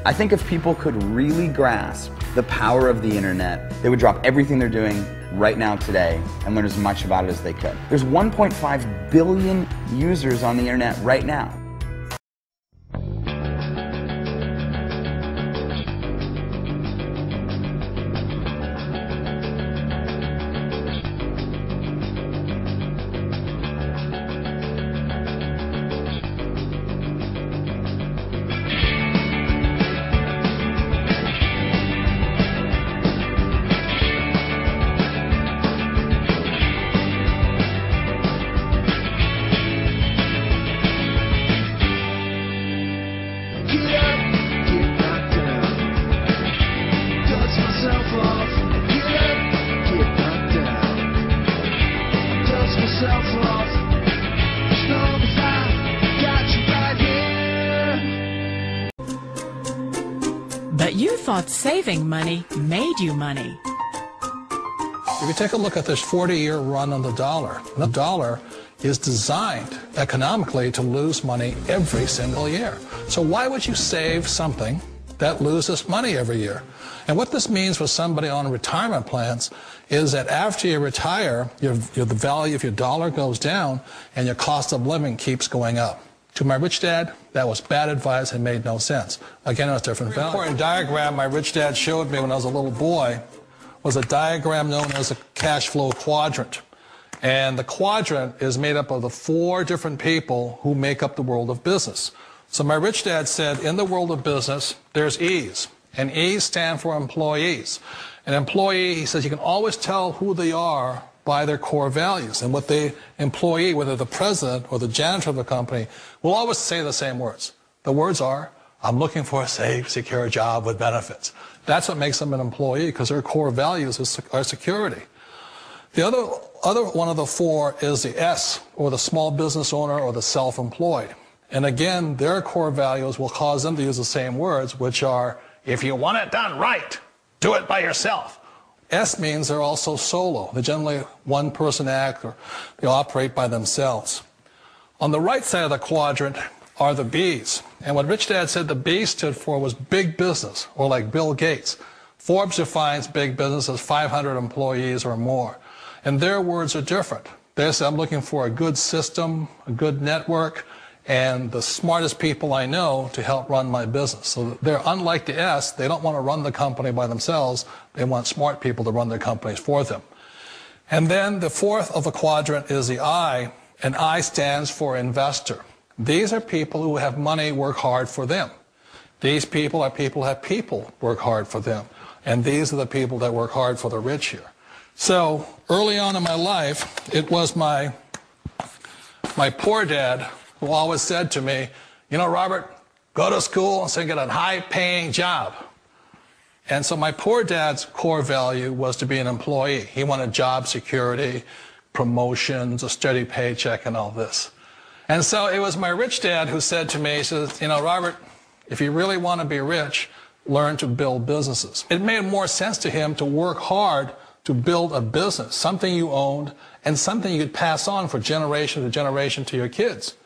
I think if people could really grasp the power of the internet, they would drop everything they're doing right now today and learn as much about it as they could. There's 1.5 billion users on the internet right now. But you thought saving money made you money. If you take a look at this 40-year run on the dollar is designed economically to lose money every single year. So why would you save something that loses money every year? And what this means for somebody on retirement plans is that after you retire, the value of your dollar goes down and your cost of living keeps going up. To my rich dad, that was bad advice and made no sense. Again, it was different value. An important diagram my rich dad showed me when I was a little boy was a diagram known as a cash flow quadrant. And the quadrant is made up of the 4 different people who make up the world of business. So my rich dad said, in the world of business, there's E's. And E's stand for employees. An employee, he says, you can always tell who they are by their core values. And what the employee, whether the president or the janitor of the company, will always say the same words. The words are, I'm looking for a safe, secure job with benefits. That's what makes them an employee, because their core values are security. The other one of the 4 is the S, or the small business owner or the self-employed. And again, their core values will cause them to use the same words, which are, if you want it done right, do it by yourself. S means they're also solo. They're generally one-person act, or they operate by themselves. On the right side of the quadrant are the B's. And what Rich Dad said the B stood for was big business, or like Bill Gates. Forbes defines big business as 500 employees or more. And their words are different. They say, I'm looking for a good system, a good network, and the smartest people I know to help run my business. So they're unlike the S. They don't want to run the company by themselves. They want smart people to run their companies for them. And then the 4th of the quadrant is the I, and I stands for investor. These are people who have money work hard for them. These people are people who have people work hard for them. And these are the people that work hard for the rich here. So early on in my life, it was my poor dad who always said to me, you know, Robert, go to school and get a high-paying job. And so my poor dad's core value was to be an employee. He wanted job security, promotions, a steady paycheck, and all this. And so it was my rich dad who said to me, he says, you know, Robert, if you really want to be rich, learn to build businesses. It made more sense to him to work hard to build a business, something you owned, and something you could pass on for generation to generation to your kids.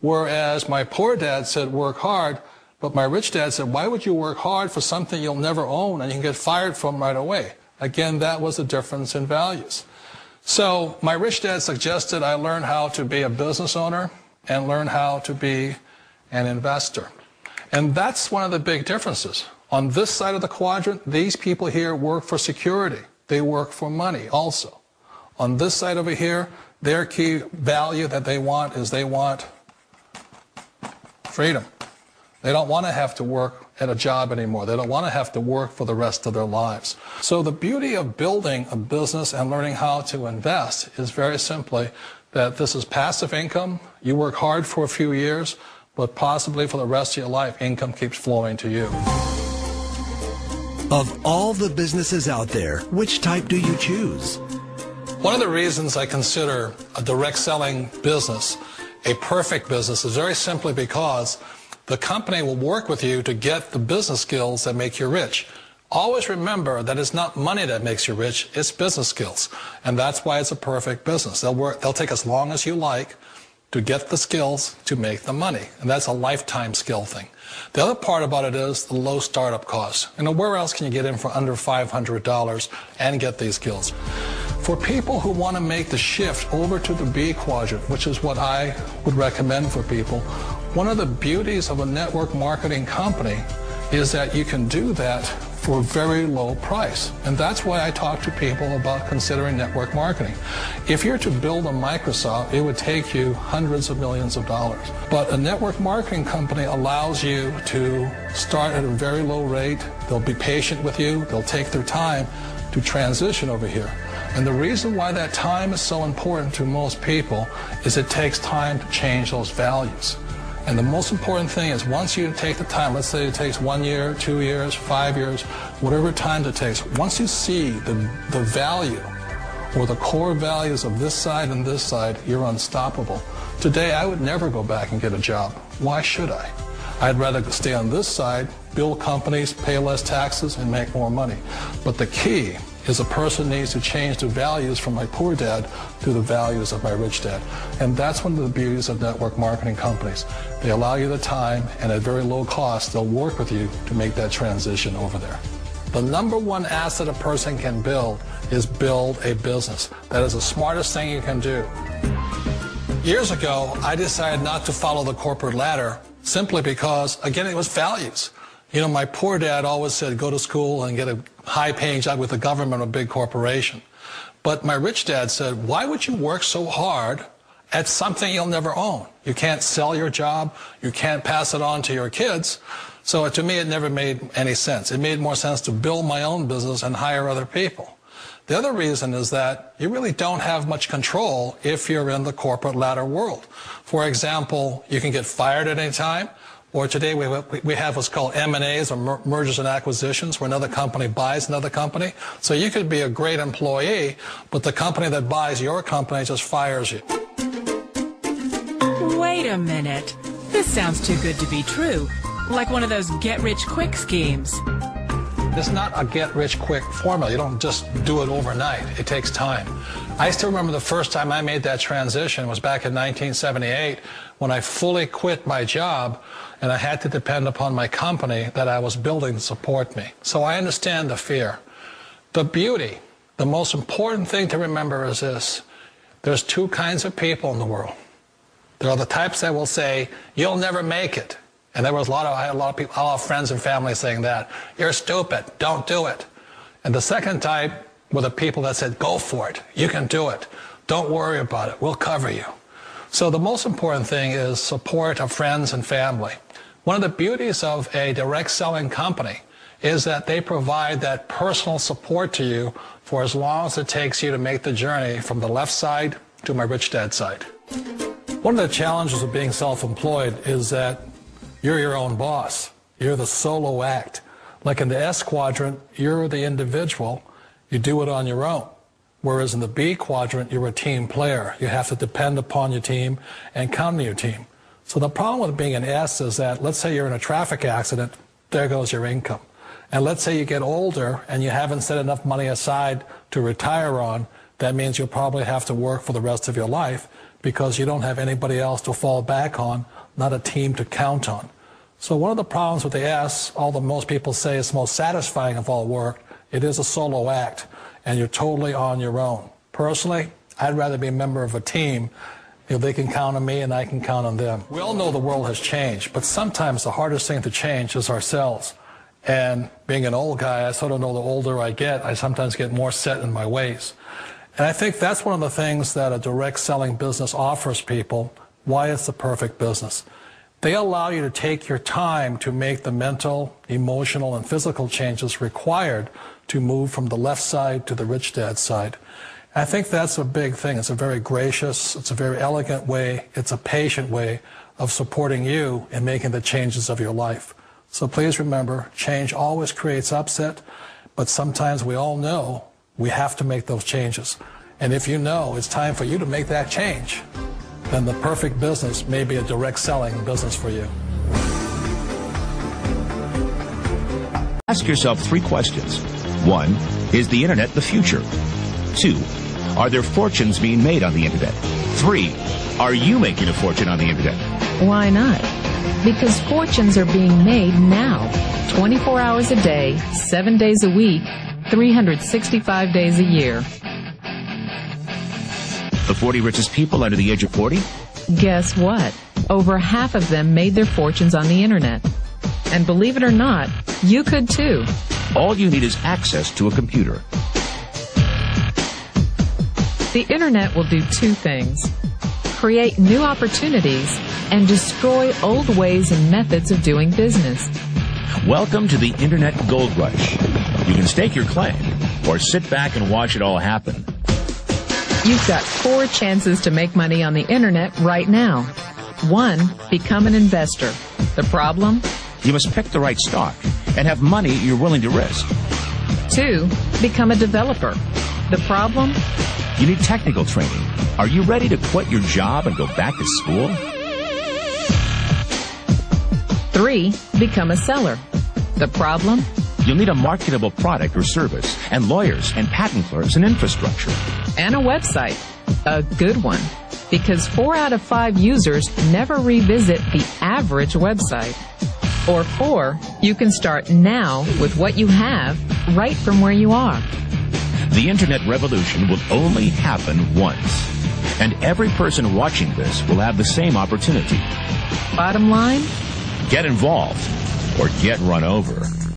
Whereas my poor dad said work hard, but my rich dad said, why would you work hard for something you'll never own and you can get fired from right away? Again, that was the difference in values. So my rich dad suggested I learn how to be a business owner and learn how to be an investor. And that's one of the big differences. On this side of the quadrant, these people here work for security. They work for money also. On this side over here, their key value that they want is they want freedom. They don't want to have to work at a job anymore. They don't want to have to work for the rest of their lives. So the beauty of building a business and learning how to invest is very simply that this is passive income. You work hard for a few years, but possibly for the rest of your life, income keeps flowing to you. Of all the businesses out there, which type do you choose? One of the reasons I consider a direct selling business a perfect business is very simply because the company will work with you to get the business skills that make you rich. Always remember that it's not money that makes you rich, it's business skills. And that's why it's a perfect business. They'll take as long as you like. to get the skills to make the money. And that's a lifetime skill thing. The other part about it is the low startup cost. Where else can you get in for under $500 and get these skills? For people who want to make the shift over to the B quadrant, which is what I would recommend for people, one of the beauties of a network marketing company is that you can do that for a very low price. And that's why I talk to people about considering network marketing. If you're to build a Microsoft, it would take you hundreds of millions of dollars. But a network marketing company allows you to start at a very low rate. They'll be patient with you. They'll take their time to transition over here. And the reason why that time is so important to most people is it takes time to change those values. And the most important thing is once you take the time, let's say it takes 1 year, 2 years, 5 years, whatever time it takes, once you see the value or the core values of this side and this side, you're unstoppable. Today, I would never go back and get a job. Why should I? I'd rather stay on this side, build companies, pay less taxes, and make more money. But the key is a person needs to change the values from my poor dad to the values of my rich dad. And that's one of the beauties of network marketing companies. They allow you the time, and at very low cost, they'll work with you to make that transition over there. The number one asset a person can build is build a business. That is the smartest thing you can do. Years ago, I decided not to follow the corporate ladder simply because, again, it was values. You know, my poor dad always said, go to school and get a high-paying job with the government or a big corporation. But my rich dad said, why would you work so hard at something you'll never own? You can't sell your job. You can't pass it on to your kids. So to me, it never made any sense. It made more sense to build my own business and hire other people. The other reason is that you really don't have much control if you're in the corporate ladder world. For example, you can get fired at any time. Or today we have what's called M&As, or mergers and acquisitions, where another company buys another company. So you could be a great employee, but the company that buys your company just fires you. Wait a minute. This sounds too good to be true. Like one of those get-rich-quick schemes. It's not a get-rich-quick formula. You don't just do it overnight. It takes time. I still remember the first time I made that transition was back in 1978 when I fully quit my job and I had to depend upon my company that I was building to support me. So I understand the fear. The beauty, the most important thing to remember is this. There's two kinds of people in the world. There are the types that will say, you'll never make it. And there was I had a lot of people, a lot of friends and family saying that. You're stupid. Don't do it. And the second type were the people that said, go for it. You can do it. Don't worry about it. We'll cover you. So the most important thing is support of friends and family. One of the beauties of a direct selling company is that they provide that personal support to you for as long as it takes you to make the journey from the left side to my rich dad side. One of the challenges of being self-employed is that you're your own boss. You're the solo act. Like in the S quadrant, you're the individual. You do it on your own. Whereas in the B quadrant, you're a team player. You have to depend upon your team and count on your team. So the problem with being an S is that, let's say you're in a traffic accident, there goes your income. And let's say you get older and you haven't set enough money aside to retire on, that means you'll probably have to work for the rest of your life because you don't have anybody else to fall back on, not a team to count on. So one of the problems with the S, although most people say it's most satisfying of all work, it is a solo act, and you're totally on your own. Personally, I'd rather be a member of a team. If they can count on me and I can count on them. We all know the world has changed, but sometimes the hardest thing to change is ourselves. And being an old guy, I sort of know the older I get, I sometimes get more set in my ways. And I think that's one of the things that a direct selling business offers people, why it's the perfect business. They allow you to take your time to make the mental, emotional, and physical changes required to move from the left side to the rich dad side. I think that's a big thing. It's a very gracious, it's a very elegant way, it's a patient way of supporting you in making the changes of your life. So please remember, change always creates upset, but sometimes we all know we have to make those changes. And if you know it's time for you to make that change, then the perfect business may be a direct selling business for you. Ask yourself 3 questions. 1, is the internet the future? 2, are there fortunes being made on the internet? 3, are you making a fortune on the internet? Why not? Because fortunes are being made now. 24 hours a day, 7 days a week, 365 days a year. The 40 richest people under the age of 40? Guess what? Over half of them made their fortunes on the internet. And believe it or not, you could too. All you need is access to a computer. The internet will do two things: create new opportunities and destroy old ways and methods of doing business. Welcome to the Internet Gold Rush. You can stake your claim or sit back and watch it all happen. You've got 4 chances to make money on the internet right now. 1, become an investor. The problem? You must pick the right stock and have money you're willing to risk. 2, become a developer. The problem? You need technical training. Are you ready to quit your job and go back to school? 3, become a seller. The problem? You'll need a marketable product or service, and lawyers and patent clerks and infrastructure. And a website. A good one. Because 4 out of 5 users never revisit the average website. Or 4, you can start now with what you have right from where you are. The internet revolution will only happen once. And every person watching this will have the same opportunity. Bottom line? Get involved or get run over.